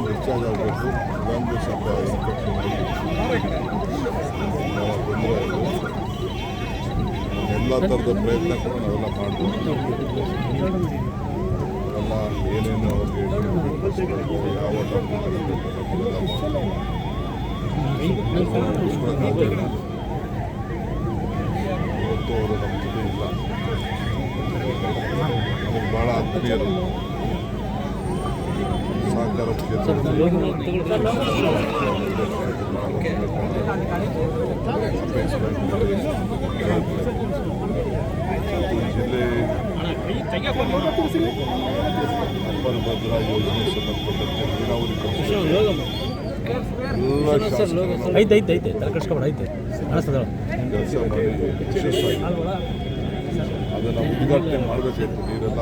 Discharge ಆಗಬೇಕು. ಇದೊಂದು ಸ್ವಲ್ಪ ಇನ್ಫೆಕ್ಷನ್ ಆಗಿ ತೊಂದರೆ ಆಯಿತು. ಎಲ್ಲ ಥರದ ಪ್ರಯತ್ನ ಕೂಡ ನಾವೆಲ್ಲ ಮಾಡ್ಬೋದು. ಎಲ್ಲ ಏನೇನು ಅವ್ರಿಗೆ ಯಾವ ಉಳಿಸ್ಕೊಳಕ್ಕಾಗಲಿಲ್ಲ. ಇವತ್ತು ಅವರು ನಮ್ಮ ಜೊತೆ ಇಲ್ಲ. ನಮಗೆ ಭಾಳ ಆತ್ಮೀಯರು ಸಹಕಾರ ಜಿಲ್ಲೆ ಅಪ್ಪರ ಭದ್ರಾ ಯೋಜನೆ ಸಂಬಂಧಪಟ್ಟಂತೆ ನೀರಾವರಿ ಕೆಲಸ ಮಾಡಿ ಯಶಸ್ಸಾಗಿ ಅದನ್ನು ಉದ್ಘಾಟನೆ ಮಾಡಬೇಕಾಯ್ತು. ನೀರೆಲ್ಲ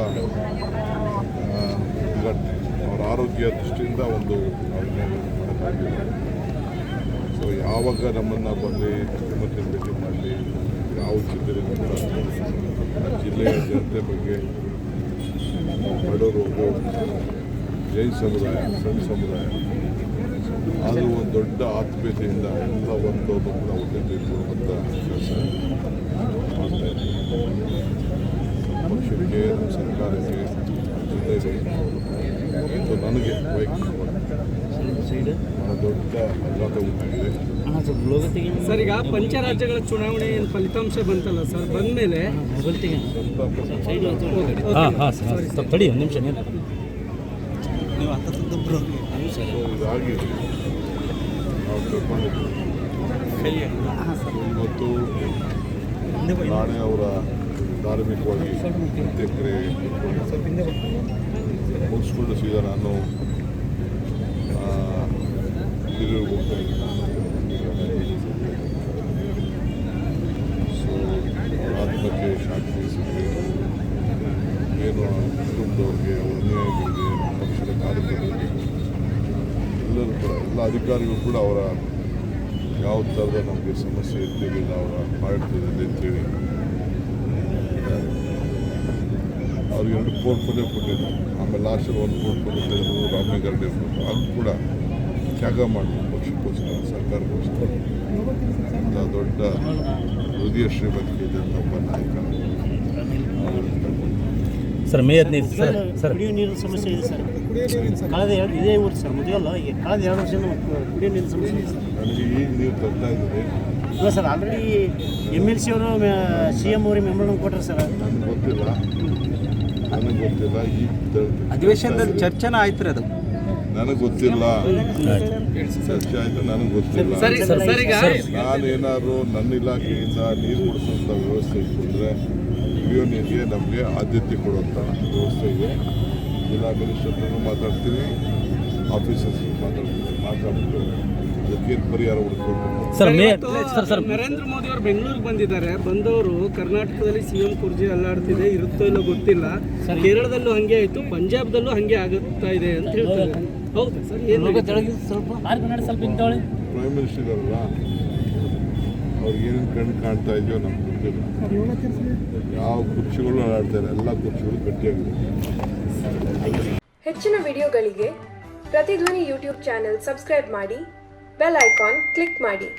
ಉದ್ಘಾಟನೆ ಅವರ ಆರೋಗ್ಯ ದೃಷ್ಟಿಯಿಂದ ಒಂದು ಮಾಡೋಕ್ಕಾಗಿಲ್ಲ. ಸೊ ಯಾವಾಗ ನಮ್ಮನ್ನು ಬರಲಿ ಮುಖ್ಯಮಂತ್ರಿ ಭೇಟಿ ಮಾಡಲಿ, ಯಾವ ಜಿಲ್ಲೆಯಲ್ಲಿ ಕೂಡ ಜಿಲ್ಲೆಯ ಜನತೆ ಬಗ್ಗೆ ಬಡವರು, ಜೈನ್ ಸಮುದಾಯ, ಸಣ್ಣ ಸಮುದಾಯ, ಅದು ಒಂದು ದೊಡ್ಡ ಆತ್ಮೀಯತೆಯಿಂದ ಎಲ್ಲ ಒಂದೊಂದು ಕೂಡ ಒಳ್ಳೆ ತಿಳ್ಕೊಳ್ಳುವಂಥ ಕೆಲಸ ಮಾಡ್ತಾಯಿದ್ದೀವಿ. ಪಕ್ಷಕ್ಕೆ, ನಮ್ಮ ಸರ್ಕಾರಕ್ಕೆ, ಜೊತೆಗೆ ಮತ್ತು ನನಗೆ ವೈಯಕ್ತಿಕವಾಗಿ ಬಹಳ ದೊಡ್ಡ ಆಘಾತ ಉಂಟಾಗಿದೆ. ಸರ್, ಈಗ ಪಂಚರಾಜ್ಯಗಳ ಚುನಾವಣೆ ಫಲಿತಾಂಶ ಬಂತಲ್ಲ ಸರ್, ಬಂದ ಮೇಲೆ ಇದಾಗಿ ನಾವು ತಿಳ್ಕೊಂಡಿದ್ದೀವಿ. ಇವತ್ತು ನಾಳೆ ಅವರ ಧಾರ್ಮಿಕವಾಗಿ ಅಂತ್ಯಕ್ರಿಯೆ ಮುಗಿಸ್ಕೊಂಡು ಸೀದಾ ನಾನು ತಿರುಗಿ ಹೋಗ್ತಾ ಇದ್ದೀನಿ. ಸೊ ಅವರ ಆತ್ಮಕ್ಕೆ ಶಾಂತಿ ಸಿಗಲಿ, ಏನು ಕುಟುಂಬದವ್ರಿಗೆ, ಅವರ ಅನ್ಯಾಯಗಳಿಗೆ, ಪಕ್ಷದ ಕಾರ್ಯಕರ್ತರಿಗೆ, ಎಲ್ಲರೂ ಕೂಡ, ಎಲ್ಲ ಅಧಿಕಾರಿಗಳು ಕೂಡ ಅವರ ಯಾವ ಥರದ ನಮಗೆ ಸಮಸ್ಯೆ ಇರ್ತಿರಲಿಲ್ಲ ಅವರ ಮಾಡಿರ್ತಿರಲಿಲ್ಲ ಅಂತೇಳಿ ಅವ್ರಿಗೆ 2 ಪೋರ್ಟ್ಫೋಲಿಯೋ ಕೊಟ್ಟಿದ್ರು. ಆಮೇಲೆ ಲಾಸ್ಟಲ್ಲಿ 1 ಪೋರ್ಟ್ಫೋಲಿಯೋ ತೆಗೆದು ರಾಮನಗರಡೆ ಅದು ಕೂಡ ತ್ಯಾಗ ಮಾಡಬೇಕು ಪಕ್ಷಕ್ಕೋಸ್ಕರ, ಸರ್ಕಾರಕ್ಕೋಸ್ಕರ. ದೊಡ್ಡ ಹೃದಯ ಶ್ರೀಮಂತಿಕೆ ಇದೆ ಅಂತ ಒಬ್ಬ ನಾಯಕ. ಸರ್, ಮೇ 15 ಸರ್ ಕುಡಿಯುವ ನೀರಿನ ಸಮಸ್ಯೆ ಇದೆ ಸರ್. ಕಳೆದ ಇದೇ ಊರು ಸರ್, ಮೊದಲಲ್ಲ ಕಳೆದ 2 ವರ್ಷದಿಂದ ಕುಡಿಯುವ ನೀರಿನ ಸಮಸ್ಯೆ ಇದೆ ಸರ್. ನನಗೆ ಈಗ ನೀರು ತರ್ತಾ ಇದ್ದಾರೆ. ಇಲ್ಲ ಸರ್, ಆಲ್ರೆಡಿ MLC ಅವರು CM ಅವ್ರಿಗೆ ಮೆಮೊರಂಡಮ್ ಕೊಟ್ಟರು ಸರ್. ನನಗೆ ಗೊತ್ತಿಲ್ಲ. ಈಗ ಅಧಿವೇಶನದಲ್ಲಿ ಚರ್ಚೆನ ಆಯ್ತು ರೀ, ಅದು ನನಗೆ ಗೊತ್ತಿಲ್ಲ. ಚರ್ಚೆ ಆಯಿತು, ನನಗೆ ಗೊತ್ತಿಲ್ಲ. ನಾನೇನಾದ್ರು ನನ್ನ ಇಲಾಖೆಯಿಂದ ನೀರು ಕೊಡಿಸುವಂಥ ವ್ಯವಸ್ಥೆ ಇತ್ತು ಅಂದರೆ ಕುಡಿಯೋ ನೀರಿಗೆ ನಮಗೆ ಆದ್ಯತೆ ಕೊಡುವಂಥ ವ್ಯವಸ್ಥೆ ಇದೆ. ಜಿಲ್ಲಾ ಮಿನಿಸ್ಟರ್ನೂ ಮಾತಾಡ್ತೀನಿ, ಆಫೀಸರ್ಸ್ ಮಾತಾಡ್ಬಿಟ್ಟು ಅದಕ್ಕೇನು ಪರಿಹಾರ ಹುಡುಕಬೇಕು. ನರೇಂದ್ರ ಮೋದಿ ಅವರು ಬೆಂಗಳೂರಿಗೆ ಬಂದಿದ್ದಾರೆ. ಬಂದವರು ಕರ್ನಾಟಕದಲ್ಲಿ CM ಕುರ್ಚಿ ಅಲ್ಲಾಡ್ತಿದೆ, ಇರುತ್ತೋ ಇಲ್ಲ ಗೊತ್ತಿಲ್ಲ. ಕೇರಳದಲ್ಲೂ ಹಂಗೆ ಆಯಿತು, ಪಂಜಾಬ್ದಲ್ಲೂ ಹಂಗೆ ಆಗುತ್ತಾ ಇದೆ ಅಂತ ಹೇಳ್ತಾರೆ. ಹೌದು ಸರ್, ಏನು ಸ್ವಲ್ಪ ಪ್ರೈಮ್ ಮಿನಿಸ್ಟರ್ ಇದಾರಲ್ಲ, ಅವ್ರಿಗೆ ಏನೇನು ಕಣ್ಣು ಕಾಣ್ತಾ ಇದೆಯೋ ನಮ್ಗೆ ಗೊತ್ತಿಲ್ಲ. ಯಾವ ಕುರ್ಚಿಗಳು ಅಲ್ಲಾಡ್ತಾರೆ, ಎಲ್ಲ ಕುರ್ಚಿಗಳು ಗಟ್ಟಿಯಾಗಿದೆ. ಹೆಚ್ಚಿನ ವಿಡಿಯೋಗಳಿಗೆ ಪ್ರತಿಧ್ವನಿ ಯೂಟ್ಯೂಬ್ ಚಾನೆಲ್ ಸಬ್ಸ್ಕ್ರೈಬ್ ಮಾಡಿ, ಬೆಲ್ ಐಕಾನ್ ಕ್ಲಿಕ್ ಮಾಡಿ.